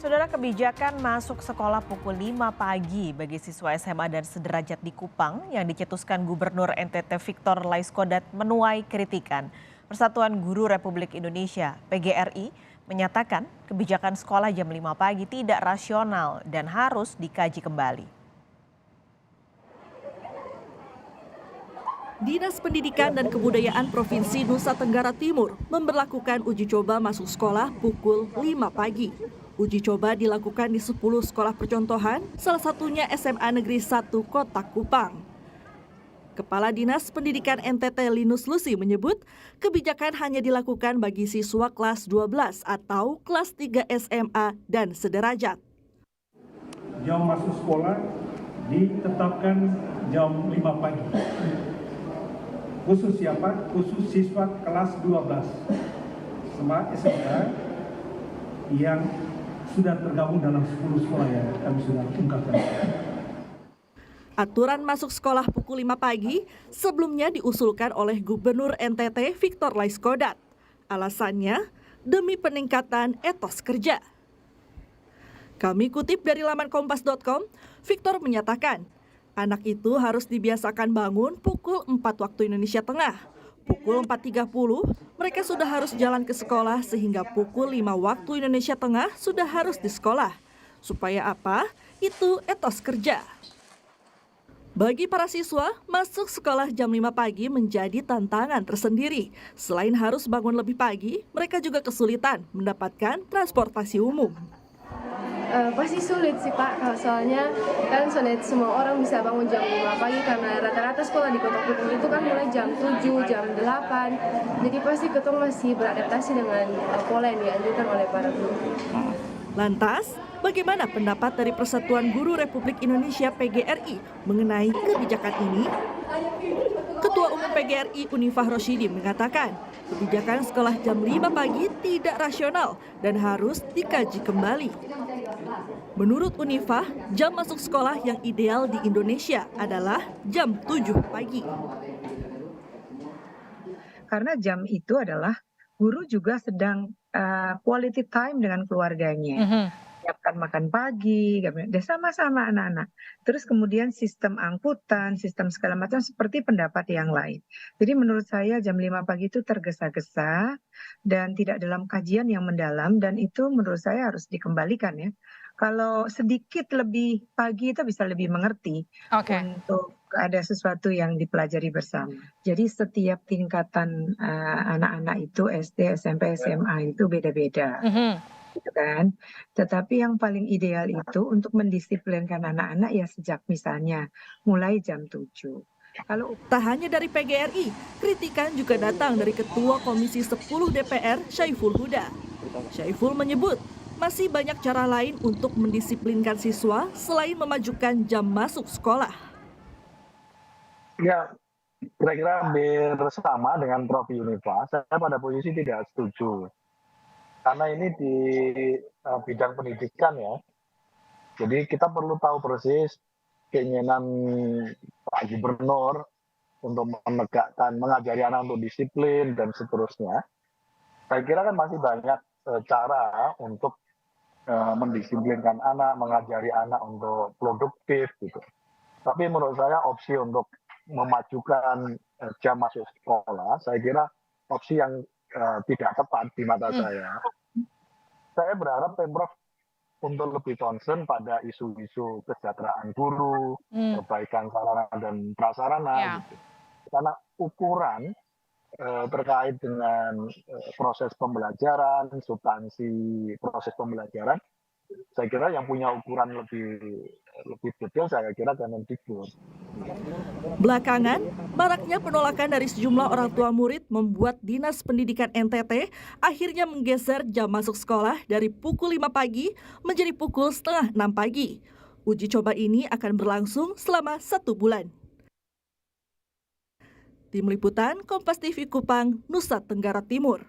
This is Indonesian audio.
Saudara, kebijakan masuk sekolah pukul 5 pagi bagi siswa SMA dan sederajat di Kupang yang dicetuskan Gubernur NTT Victor Laiskodat menuai kritikan. Persatuan Guru Republik Indonesia (PGRI) menyatakan kebijakan sekolah jam 5 pagi tidak rasional dan harus dikaji kembali. Dinas Pendidikan dan Kebudayaan Provinsi Nusa Tenggara Timur memberlakukan uji coba masuk sekolah pukul 5 pagi. Uji coba dilakukan di 10 sekolah percontohan, salah satunya SMA Negeri 1 Kota Kupang. Kepala Dinas Pendidikan NTT Linus Lusi menyebut kebijakan hanya dilakukan bagi siswa kelas 12 atau kelas 3 SMA dan sederajat. Jam masuk sekolah ditetapkan jam 5 pagi. Khusus siapa? Khusus siswa kelas 12 sama SMA yang sudah tergabung dalam 10 sekolah yang kami sudah ungkapkan. Aturan masuk sekolah pukul 5 pagi sebelumnya diusulkan oleh Gubernur NTT Victor Laiskodat. Alasannya demi peningkatan etos kerja. Kami kutip dari laman kompas.com, Victor menyatakan anak itu harus dibiasakan bangun pukul 4 waktu Indonesia Tengah. Pukul 4.30 mereka sudah harus jalan ke sekolah sehingga pukul 5 waktu Indonesia Tengah sudah harus di sekolah. Supaya apa? Itu etos kerja. Bagi para siswa, masuk sekolah jam 5 pagi menjadi tantangan tersendiri. Selain harus bangun lebih pagi, mereka juga kesulitan mendapatkan transportasi umum. Pasti sulit sih Pak, soalnya kan sulit semua orang bisa bangun jam 5 pagi karena rata-rata sekolah di Kota Kupang itu kan mulai jam 7, jam 8. Jadi pasti ketong masih beradaptasi dengan pola yang dianjurkan oleh para guru. Lantas, bagaimana pendapat dari Persatuan Guru Republik Indonesia (PGRI) mengenai kebijakan ini? Ketua Umum PGRI Unifah Rosyidi mengatakan, kebijakan sekolah jam 5 pagi tidak rasional dan harus dikaji kembali. Menurut Unifah, jam masuk sekolah yang ideal di Indonesia adalah jam 7 pagi. Karena jam itu adalah guru juga sedang quality time dengan keluarganya. Siapkan makan pagi, dan sama-sama anak-anak. Terus kemudian sistem angkutan, sistem segala macam seperti pendapat yang lain. Jadi menurut saya jam 5 pagi itu tergesa-gesa dan tidak dalam kajian yang mendalam, dan itu menurut saya harus dikembalikan ya. Kalau sedikit lebih pagi itu bisa lebih mengerti untuk ada sesuatu yang dipelajari bersama. Jadi setiap tingkatan anak-anak itu SD, SMP, SMA itu beda-beda. Gitu kan. Tetapi yang paling ideal itu untuk mendisiplinkan anak-anak ya sejak misalnya mulai jam 7. Kalau tak hanya dari PGRI, kritikan juga datang dari Ketua Komisi 10 DPR Syaiful Huda. Syaiful menyebut masih banyak cara lain untuk mendisiplinkan siswa selain memajukan jam masuk sekolah. Ya, kira-kira hampir sama dengan Prof. Unifah, saya pada posisi tidak setuju. Karena ini di bidang pendidikan ya, jadi kita perlu tahu persis keinginan Pak Gubernur untuk menegakkan, mengajari anak untuk disiplin dan seterusnya. Saya kira kan masih banyak cara untuk mendisiplinkan anak, mengajari anak untuk produktif gitu. Tapi menurut saya opsi untuk memajukan jam masuk sekolah, saya kira opsi yang tidak tepat di mata saya. Saya berharap Pemprov untuk lebih concern pada isu-isu kesejahteraan guru, perbaikan sarana dan prasarana, gitu. Karena ukuran terkait dengan proses pembelajaran, substansi proses pembelajaran, saya kira yang punya ukuran lebih detail saya kira Kemendikbud. Belakangan, maraknya penolakan dari sejumlah orang tua murid membuat Dinas Pendidikan NTT akhirnya menggeser jam masuk sekolah dari pukul 5 pagi menjadi pukul setengah 6 pagi. Uji coba ini akan berlangsung selama 1 bulan. Tim Liputan Kompas TV Kupang, Nusa Tenggara Timur.